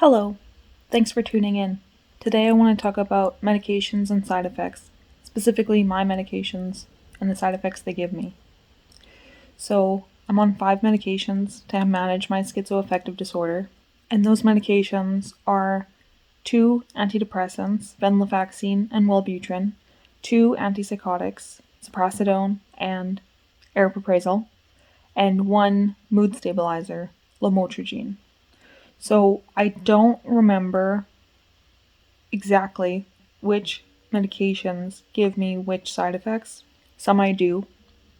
Hello, thanks for tuning in. Today I want to talk about medications and side effects, specifically my medications and the side effects they give me. So, I'm on 5 medications to manage my schizoaffective disorder, and those medications are 2 antidepressants, venlafaxine and Wellbutrin, 2 antipsychotics, ziprasidone and aripiprazole, and 1 mood stabilizer, lamotrigine. So I don't remember exactly which medications give me which side effects. Some I do,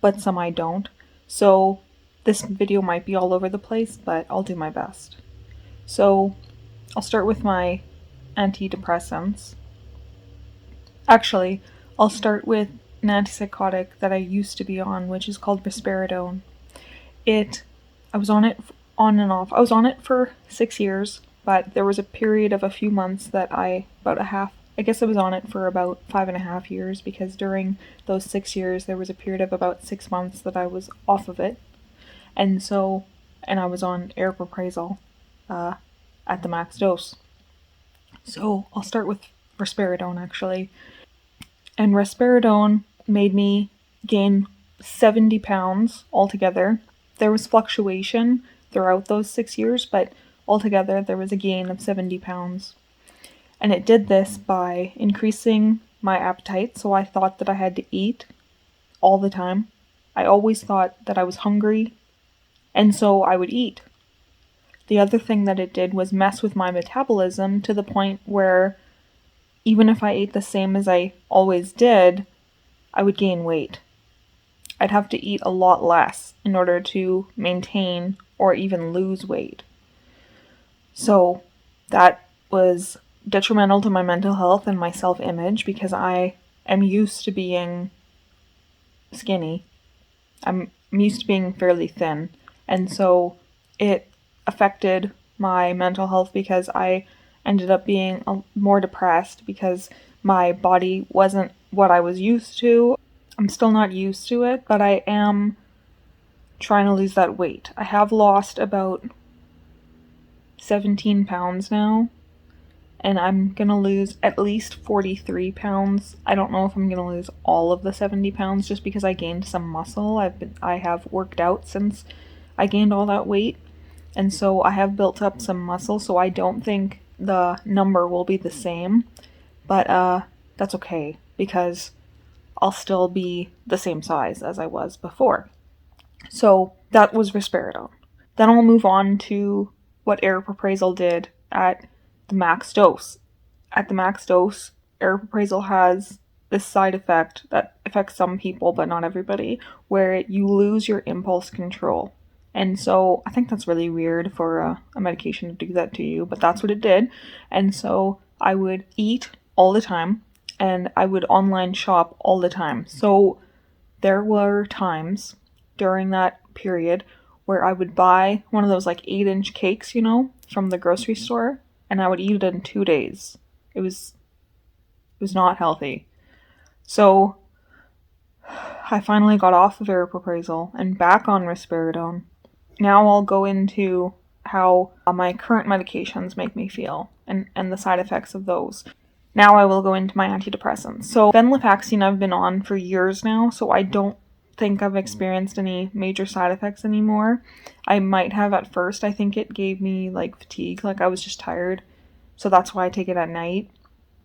but some I don't. So this video might be all over the place, but I'll do my best. So I'll start with my antidepressants. Actually, I'll start with an antipsychotic that I used to be on, which is called risperidone. I was on it on and off. I was on it for 6 years, but there was a period of a few months that I guess I was on it for about 5.5 years, because during those 6 years there was a period of about 6 months that I was off of it. And I was on aripiprazole at the max dose. So I'll start with risperidone actually. And risperidone made me gain 70 pounds altogether. There was fluctuation throughout those 6 years, but altogether there was a gain of 70 pounds. And it did this by increasing my appetite, so I thought that I had to eat all the time. I always thought that I was hungry, and so I would eat. The other thing that it did was mess with my metabolism to the point where even if I ate the same as I always did, I would gain weight. I'd have to eat a lot less in order to maintain or even lose weight. So that was detrimental to my mental health and my self-image, because I am used to being skinny. I'm used to being fairly thin. And so it affected my mental health, because I ended up being more depressed because my body wasn't what I was used to. I'm still not used to it, but I am trying to lose that weight. I have lost about 17 pounds now, and I'm gonna lose at least 43 pounds. I don't know if I'm gonna lose all of the 70 pounds, just because I gained some muscle. I have worked out since I gained all that weight, and so I have built up some muscle, so I don't think the number will be the same, but that's okay, because I'll still be the same size as I was before. So that was risperidone. Then I'll move on to what aripiprazole did at the max dose. At the max dose, aripiprazole has this side effect that affects some people but not everybody, where you lose your impulse control. And so I think that's really weird for a medication to do that to you, but that's what it did. And so I would eat all the time, and I would online shop all the time. So there were times during that period where I would buy one of those like 8-inch cakes, from the grocery store, and I would eat it in 2 days. It was not healthy. So I finally got off of aripiprazole and back on risperidone. Now I'll go into how my current medications make me feel and the side effects of those. Now I will go into my antidepressants. So venlafaxine I've been on for years now, so I don't think I've experienced any major side effects anymore. I might have at first. I think it gave me like fatigue, like I was just tired. So that's why I take it at night.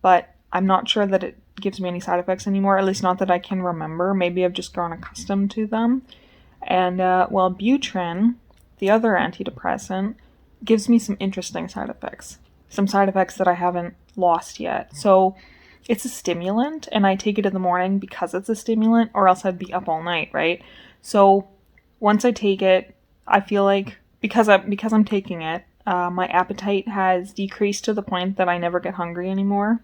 But I'm not sure that it gives me any side effects anymore, at least not that I can remember. Maybe I've just grown accustomed to them. And Wellbutrin, the other antidepressant, gives me some interesting side effects. Some side effects that I haven't lost yet. So it's a stimulant, and I take it in the morning because it's a stimulant, or else I'd be up all night, right? So once I take it, I feel like because I'm taking it, my appetite has decreased to the point that I never get hungry anymore,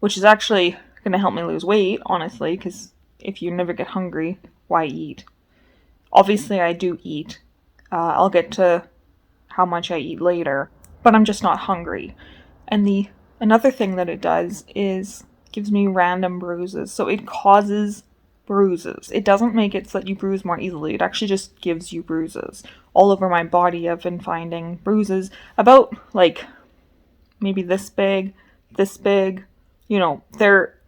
which is actually going to help me lose weight, honestly, because if you never get hungry, why eat? Obviously, I do eat. I'll get to how much I eat later, but I'm just not hungry. And another thing that it does is gives me random bruises. So it causes bruises. It doesn't make it so that you bruise more easily. It actually just gives you bruises. All over my body, I've been finding bruises about like maybe this big, they're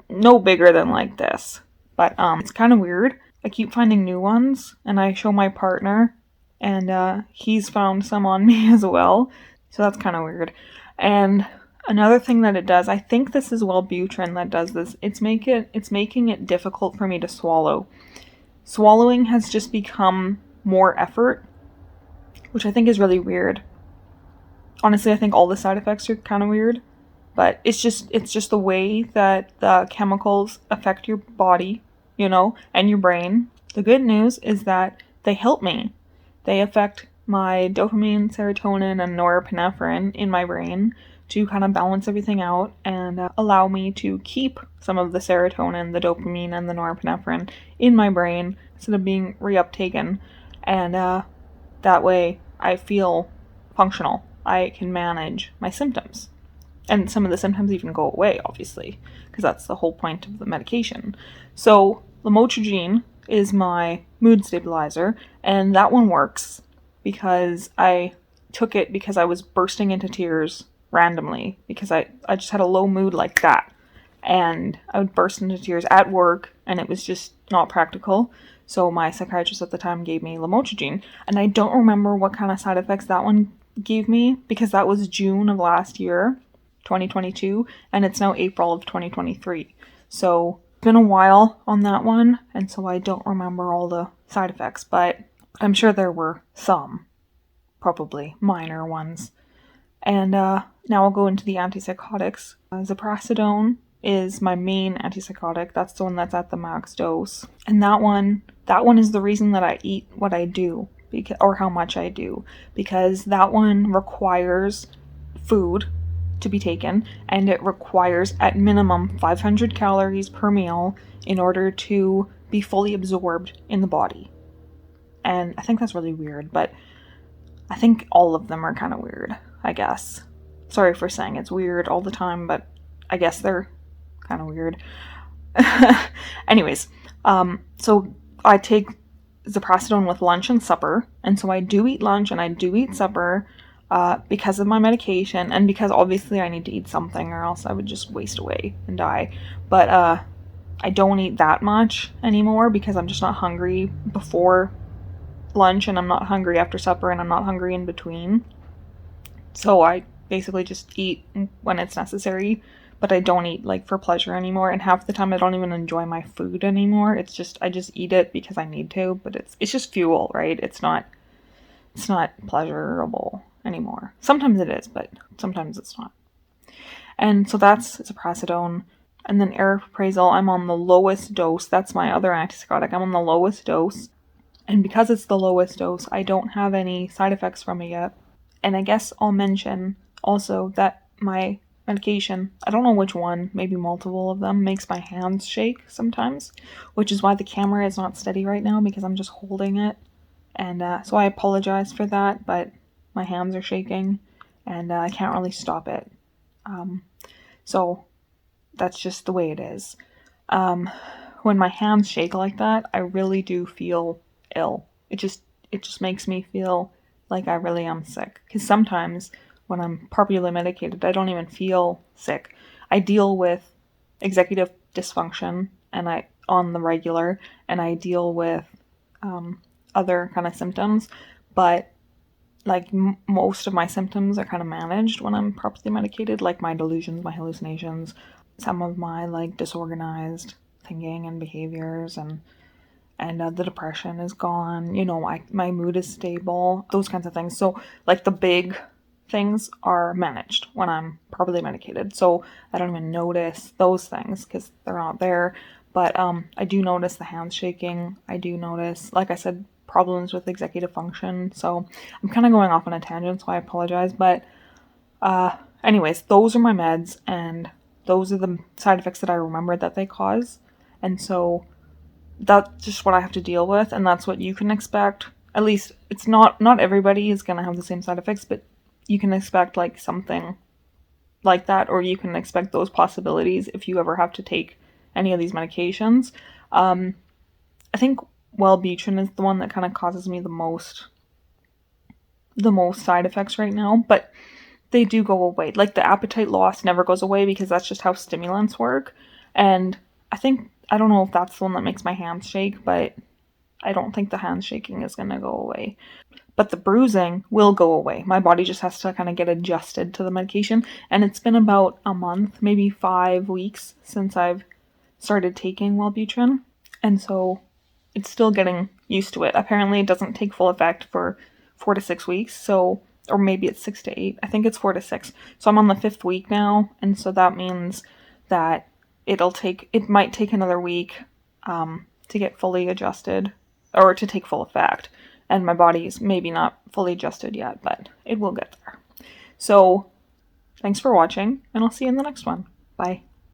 no bigger than like this. But it's kind of weird. I keep finding new ones, and I show my partner, and he's found some on me as well. So that's kind of weird. And another thing that it does, I think this is Wellbutrin that does this. It's making it difficult for me to swallow. Swallowing has just become more effort, which I think is really weird. Honestly, I think all the side effects are kind of weird, but it's just the way that the chemicals affect your body, and your brain. The good news is that they help me. They affect my dopamine, serotonin, and norepinephrine in my brain to kind of balance everything out and allow me to keep some of the serotonin, the dopamine, and the norepinephrine in my brain instead of being reuptaken. And that way I feel functional. I can manage my symptoms. And some of the symptoms even go away, obviously, because that's the whole point of the medication. So lamotrigine is my mood stabilizer, and that one works because I took it because I was bursting into tears randomly because I just had a low mood like that. And I would burst into tears at work, and it was just not practical. So my psychiatrist at the time gave me lamotrigine, and I don't remember what kind of side effects that one gave me because that was June of last year, 2022, and it's now April of 2023. So it's been a while on that one, and so I don't remember all the side effects, but I'm sure there were some, probably minor ones. And now I'll go into the antipsychotics. Ziprasidone is my main antipsychotic. That's the one that's at the max dose. And that one is the reason that I eat what I do, or how much I do, because that one requires food to be taken, and it requires at minimum 500 calories per meal in order to be fully absorbed in the body. And I think that's really weird, but I think all of them are kind of weird, I guess. Sorry for saying it's weird all the time, but I guess they're kind of weird. Anyways, so I take ziprasidone with lunch and supper, and so I do eat lunch and I do eat supper because of my medication, and because obviously I need to eat something or else I would just waste away and die. But I don't eat that much anymore because I'm just not hungry before lunch, and I'm not hungry after supper, and I'm not hungry in between. So I basically just eat when it's necessary, but I don't eat like for pleasure anymore, and half the time I don't even enjoy my food anymore. It's just I just eat it because I need to, but it's just fuel, right? It's not pleasurable anymore. Sometimes it is, but sometimes it's not. And so that's ziprasidone. And then aripiprazole, I'm on the lowest dose. That's my other antipsychotic. I'm on the lowest dose. And because it's the lowest dose, I don't have any side effects from it yet. And I guess I'll mention also that my medication, I don't know which one, maybe multiple of them, makes my hands shake sometimes, which is why the camera is not steady right now because I'm just holding it. And so I apologize for that, but my hands are shaking and I can't really stop it. So that's just the way it is. When my hands shake like that, I really do feel ill. It just makes me feel like I really am sick. Because sometimes when I'm properly medicated, I don't even feel sick. I deal with executive dysfunction and on the regular, and I deal with other kind of symptoms, but like most of my symptoms are kind of managed when I'm properly medicated, like my delusions, my hallucinations, some of my like disorganized thinking and behaviors, and the depression is gone. My mood is stable, those kinds of things. So like the big things are managed when I'm properly medicated. So I don't even notice those things because they're not there. But I do notice the hands shaking. I do notice, like I said, problems with executive function. So I'm kind of going off on a tangent, so I apologize. But anyways, those are my meds, and those are the side effects that I remember that they cause. And so that's just what I have to deal with, and that's what you can expect. At least it's not everybody is going to have the same side effects, but you can expect like something like that, or you can expect those possibilities if you ever have to take any of these medications. I think Wellbutrin is the one that kind of causes me the most side effects right now, but they do go away. Like, the appetite loss never goes away because that's just how stimulants work. And I don't know if that's the one that makes my hands shake, but I don't think the hand shaking is going to go away. But the bruising will go away. My body just has to kind of get adjusted to the medication. And it's been about a month, maybe 5 weeks since I've started taking Wellbutrin. And so it's still getting used to it. Apparently, it doesn't take full effect for 4 to 6 weeks. So, or maybe it's 6 to 8. I think it's 4 to 6. So I'm on the 5th week now. And so that means that it might take another week to get fully adjusted or to take full effect. And my body's maybe not fully adjusted yet, but it will get there. So, thanks for watching, and I'll see you in the next one. Bye.